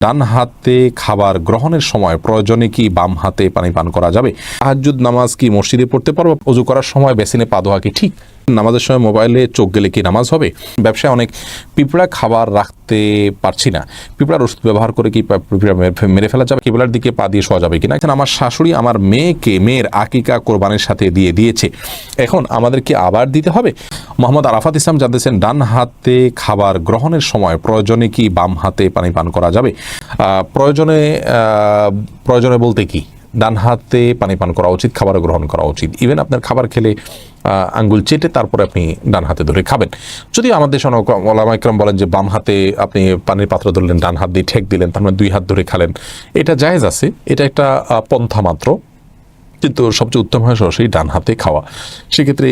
ডান হাতে খাবার গ্রহণের সময় প্রয়োজনে কি বাম হাতে পানি পান করা যাবে? তাহাজ্জুদ নামাজ কি মসজিদে পড়তে পারবো? ওযু করার সময় বেসিনে পা ধোয়া কি ঠিক? নামাজের সময় মোবাইলে চোখ গেলে কি নামাজ হবে? ব্যবসায় অনেক পিঁপড়া খাবার রাখতে পারছি না, পিঁপড়ার ওষুধ ব্যবহার করে কি পিঁপড়া মেরে ফেলা যাবে? কিবলার দিকে পা দিয়ে শোয়া যাবে কিনা? আমার শাশুড়ি আমার মেয়ের আকিকা কোরবানির সাথে দিয়ে দিয়েছে, এখন আমাদেরকে আবার দিতে হবে? মোহাম্মদ আরাফাত ইসলাম জানতেছেন, ডান হাতে খাবার গ্রহণের সময় প্রয়োজনে কি বাম হাতে পানি পান করা যাবে? প্রয়োজনে বলতে কি, ডান হাতে পানি পান করা উচিত, খাবার গ্রহণ করা উচিত। ইভেন আপনার খাবার খেলে আঙ্গুল চেটে তারপরে আপনি ডান হাতে ধরে খাবেন। যদিও আমাদের দেশে ওলামা ইকরাম বলেন যে বাম হাতে আপনি পানির পাত্র ধরলেন, ডান হাত দিয়ে ঠেক দিলেন, তার মানে দুই হাত ধরে খালেন, এটা জায়েজ আছে, এটা একটা পন্থা মাত্র, কিন্তু সবচেয়ে উত্তম হয় সরাসরি ডান হাতে খাওয়া। সেক্ষেত্রে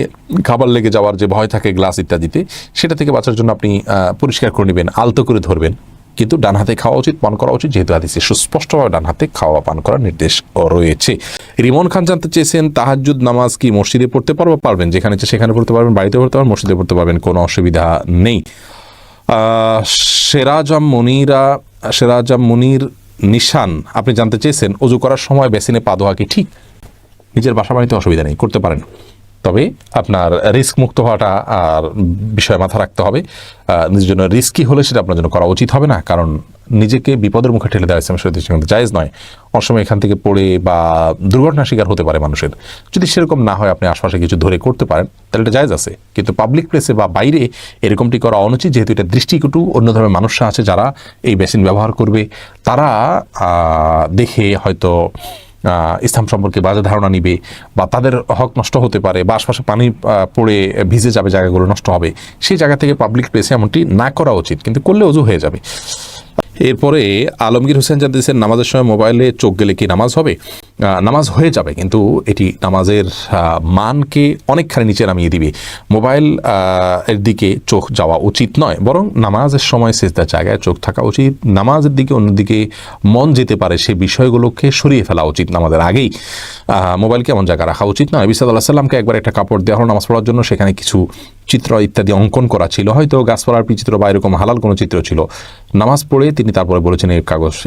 খাবার লেগে যাওয়ার যে ভয় থাকে গ্লাস ইত্যাদিতে, সেটা থেকে বাঁচার জন্য আপনি পরিষ্কার করে নেবেন, আলতো করে ধরবেন, কিন্তু ডান হাতে খাওয়া উচিত, পান করা উচিত, যেহেতু হাদিসে সুস্পষ্টভাবে ডান হাতে খাওয়া পান করার নির্দেশ রয়েছে। রিমন খান জানতে চেয়েছেন, তাহাজ্জুদ নামাজ কি মসজিদে পড়তে পারবেন? যেখানে সেখানে পড়তে পারবেন, বাড়িতে পড়তে পারবেন, মসজিদে পড়তে পারবেন, কোনো অসুবিধা নেই। সেরাজাম মুনির নিশান আপনি জানতে চেয়েছেন, ওযু করার সময় বেসিনে পা ধোয়া কি ঠিক? নিজের বাসা বাড়িতে অসুবিধা নেই, করতে পারেন, তবে আপনার রিস্ক মুক্ত হওয়াটা আর বিষয়ে মাথা রাখতে হবে। নিজের জন্য রিস্কি হলে সেটা আপনার জন্য করা উচিত হবে না, কারণ নিজেকে বিপদের মুখে ঠেলে দেওয়া ইসলামের শরীয়তে কিন্তু জায়েজ নয়। অনেক সময় এখান থেকে পড়ে বা দুর্ঘটনার শিকার হতে পারে মানুষের। যদি সেরকম না হয়, আপনি আশপাশে কিছু ধরে করতে পারেন, তাহলে এটা জায়েজ আছে, কিন্তু পাবলিক প্লেসে বা বাইরে এরকমটি করা অনুচিত, যেহেতু এটা দৃষ্টিকটু। অন্য ধরনের মানুষরা আছে যারা এই বেসিন ব্যবহার করবে, তারা দেখে হয়তো ইসলাম সম্পর্কে বাজে ধারণা নিবে, বা তাদের হক নষ্ট হতে পারে, বা আশপাশে পানি পড়ে ভিজে যাবে, জায়গাগুলো নষ্ট হবে। সেই জায়গা থেকে পাবলিক প্লেসে এমনটি না করা উচিত, কিন্তু করলে ওযু হয়ে যাবে। এরপরে আলমগীর হোসেন জানতেছেন, নামাজের সময় মোবাইলে চোখ গেলে কি নামাজ হবে? নামাজ হয়ে যাবে, কিন্তু এটি নামাজের মানকে অনেকখানি নিচে নামিয়ে দিবে। মোবাইল এর দিকে চোখ যাওয়া উচিত নয়, বরং নামাজের সময় সিজদার জায়গায় চোখ থাকা উচিত। নামাজের দিকে অন্যদিকে মন যেতে পারে, সেই বিষয়গুলোকে সরিয়ে ফেলা উচিত নামাজের আগেই। মোবাইলকে এমন জায়গায় রাখা উচিত নয়। নবী সাল্লাল্লাহু আলাইহি ওয়াসাল্লামকে একবার একটা কাপড় দেওয়া হলো নামাজ পড়ার জন্য, সেখানে কিছু চিত্র ইত্যাদি অঙ্কন করা ছিল, হয়তো গাছপালার চিত্র বা এরকম হালাল কোনো চিত্র ছিল। নামাজ পড়ে তিনি তারপরে বলেছেন,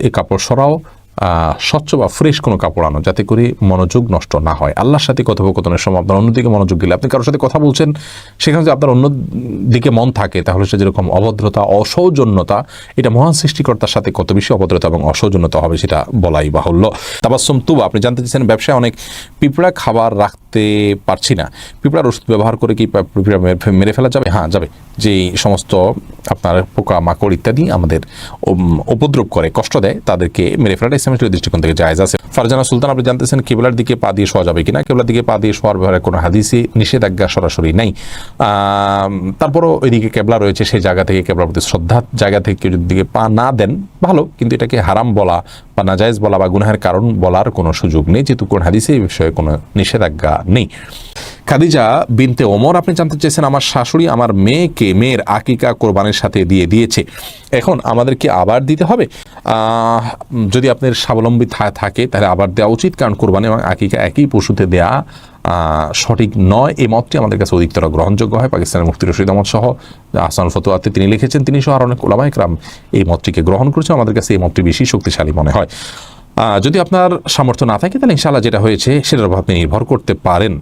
এই কাপড় সরাও, স্বচ্ছ বা ফ্রেশ কোনো কাপড় আনো, যাতে করে মনোযোগ নষ্ট না হয়। আল্লাহর সাথে কথোপকথনের সময় আপনার অন্যদিকে মনোযোগ দিলে, আপনি কারোর সাথে কথা বলছেন, সেখানে যদি আপনার অন্য দিকে মন থাকে, তাহলে সে যেরকম অভদ্রতা, অসৌজন্যতা, এটা মহান সৃষ্টিকর্তার সাথে কত বেশি অভদ্রতা এবং অসৌজন্যতা হবে সেটা বলাই বাহুল্য। তাবাসসুম তুবা আপনি জানতে চেয়েছেন, ব্যবসায় অনেক পিঁপড়া খাবার রাখতে পারছি না, পিঁপড়ার ওষুধ ব্যবহার করে কি পিঁপড়া মেরে ফেলা যাবে? হ্যাঁ, যাবে। যেই সমস্ত আপনার পোকা মাকড় ইত্যাদি আমাদের উপদ্রব করে, কষ্ট দেয়, তাদেরকে মেরে ফেলাটা ইসলামের দৃষ্টিকোণ থেকে জায়েজ আছে। ফারজানা সুলতান আপনি জানতেছেন, কিবলার দিকে পা দিয়ে শোয়া যাবে কিনা? কিবলার দিকে পা দিয়ে শোয়ার ব্যাপারে কোনো হাদিসে নিষেধাজ্ঞা সরাসরি নাই। তারপরও ওইদিকে কেবলা রয়েছে, সেই জায়গা থেকে, কেবলার প্রতি শ্রদ্ধার জায়গা থেকে কেউ যদি দিকে পা না দেন ভালো, কিন্তু এটাকে হারাম বলা বা নাজায়েজ বলা বা গুনাহের কারণ বলার কোনো সুযোগ নেই, যেহেতু কোন হাদিসে এই বিষয়ে কোনো নিষেধাজ্ঞা নেই। খাদিজা বিনতে ওমর আপনি জানতে চেয়েছেন, আমার শাশুড়ি আমার মেয়ের আকিকা কোরবানির সাথে দিয়ে দিয়েছে, এখন আমাদেরকে আবার দিতে হবে? যদি আপনার স্বাবলম্বী থাকে তাহলে আবার দেওয়া উচিত, কারণ কোরবানি এবং আকিকা একই পশুতে দেয়া সঠিক নয়। এই মতটি আমাদের কাছে অধিকতর গ্রহণযোগ্য হয়। পাকিস্তানের মুফতি রশিদ আহমদ সহ আহসানুল ফতোয়াতে তিনি লিখেছেন, তিনি সহ আর অনেক উলামা ইকরাম এই মতটিকে গ্রহণ করেছেন। আমাদের কাছে এই মতটি বেশি শক্তিশালী মনে হয়। যদি আপনার সামর্থ্য না থাকে, তাহলে ইনশাআল্লাহ যেটা হয়েছে সেটার উপর আপনি নির্ভর করতে পারেন।